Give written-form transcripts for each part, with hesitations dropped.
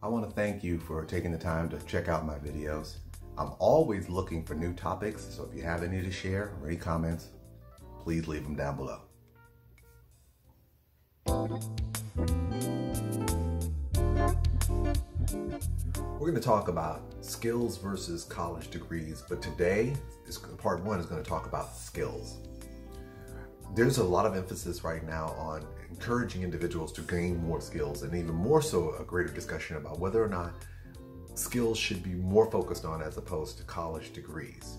I want to thank you for taking the time to check out my videos. I'm always looking for new topics, so if you have any to share or any comments, please leave them down below. We're going to talk about skills versus college degrees, but today, part one is going to talk about skills. There's a lot of emphasis right now on encouraging individuals to gain more skills, and even more so a greater discussion about whether or not skills should be more focused on as opposed to college degrees.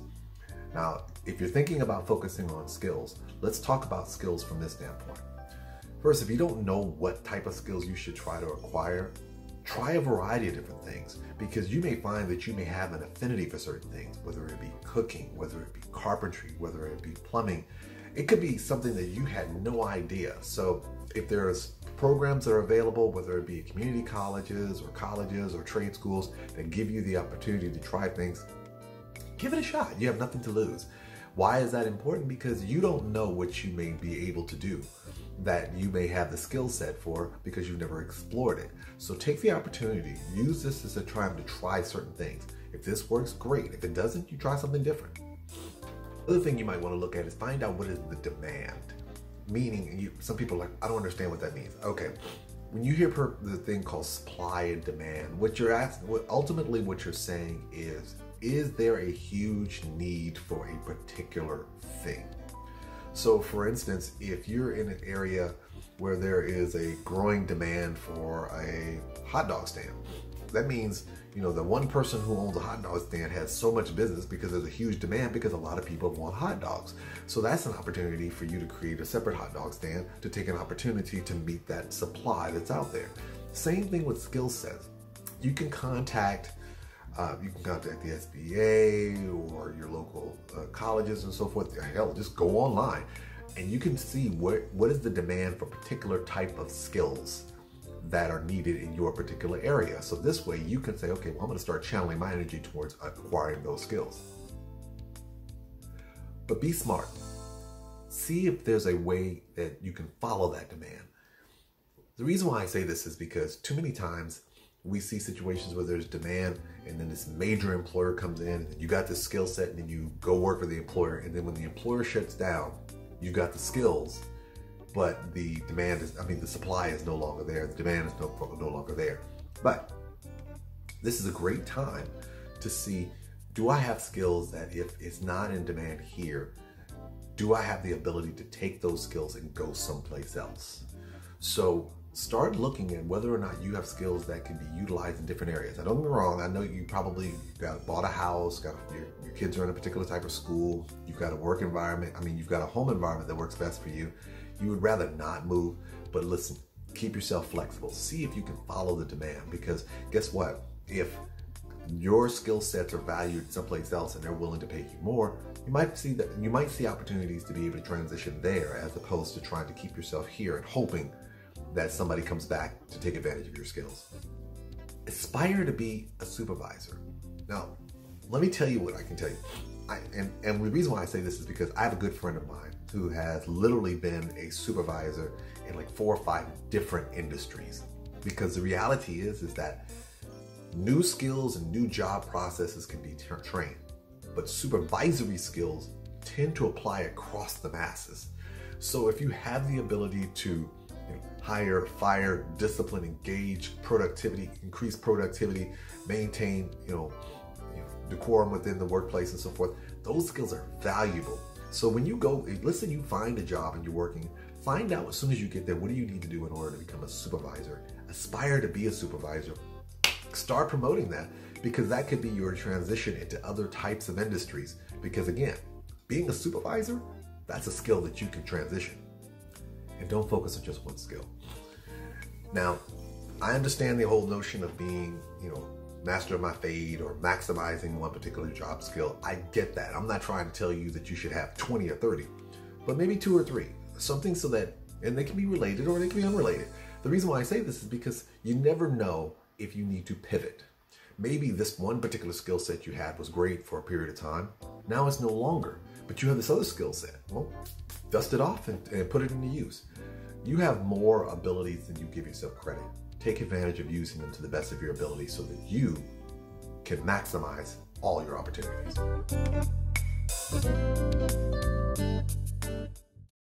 Now, if you're thinking about focusing on skills, let's talk about skills from this standpoint. First, if you don't know what type of skills you should try to acquire, try a variety of different things, because you may find that you may have an affinity for certain things, whether it be cooking, whether it be carpentry, whether it be plumbing. It could be something that you had no idea. So if there's programs that are available, whether it be community colleges or trade schools that give you the opportunity to try things, give it a shot. You have nothing to lose. Why is that important? Because you don't know what you may be able to do, that you may have the skill set for, because you've never explored it. So take the opportunity, use this as a time to try certain things. If this works, great. If it doesn't, you try something different. Other thing you might want to look at is find out what is the demand. Meaning, some people are like, I don't understand what that means. Okay, when you hear the thing called supply and demand, what you're asking, ultimately what you're saying is there a huge need for a particular thing? So for instance, if you're in an area where there is a growing demand for a hot dog stand, that means, you know, the one person who owns a hot dog stand has so much business because there's a huge demand, because a lot of people want hot dogs. So that's an opportunity for you to create a separate hot dog stand to take an opportunity to meet that supply that's out there. Same thing with skill sets. You can contact the SBA or your local colleges and so forth. Hell, just go online and you can see what is the demand for particular type of skills that are needed in your particular area. So this way you can say, okay, well, I'm going to start channeling my energy towards acquiring those skills. But be smart. See if there's a way that you can follow that demand. The reason why I say this is because too many times we see situations where there's demand and then this major employer comes in and you got this skill set and then you go work for the employer, and then when the employer shuts down, you got the skills, but the demand is, the supply is no longer there. The demand is no longer there. But this is a great time to see, do I have skills that if it's not in demand here, do I have the ability to take those skills and go someplace else? So start looking at whether or not you have skills that can be utilized in different areas. Now, don't get me wrong, I know you probably bought a house, your kids are in a particular type of school, you've got a work environment, you've got a home environment that works best for you. You would rather not move, but listen, keep yourself flexible. See if you can follow the demand, because guess what? If your skill sets are valued someplace else and they're willing to pay you more, you might see opportunities to be able to transition there, as opposed to trying to keep yourself here and hoping that somebody comes back to take advantage of your skills. Aspire to be a supervisor. Now, let me tell you what I can tell you. And the reason why I say this is because I have a good friend of mine who has literally been a supervisor in like 4 or 5 different industries. Because the reality is that new skills and new job processes can be trained, but supervisory skills tend to apply across the masses. So if you have the ability to hire, fire, discipline, engage, productivity, increase productivity, maintain, decorum within the workplace and so forth, those skills are valuable. So when you go, let's say you find a job and you're working, find out as soon as you get there, what do you need to do in order to become a supervisor? Aspire to be a supervisor. Start promoting that, because that could be your transition into other types of industries. Because again, being a supervisor, that's a skill that you can transition. And don't focus on just one skill. Now, I understand the whole notion of being, master of my fate or maximizing one particular job skill. I get that. I'm not trying to tell you that you should have 20 or 30, but maybe 2 or 3. Something so that, and they can be related or they can be unrelated. The reason why I say this is because you never know if you need to pivot. Maybe this one particular skill set you had was great for a period of time. Now it's no longer, but you have this other skill set. Well, dust it off and put it into use. You have more abilities than you give yourself credit. take advantage of using them to the best of your ability so that you can maximize all your opportunities.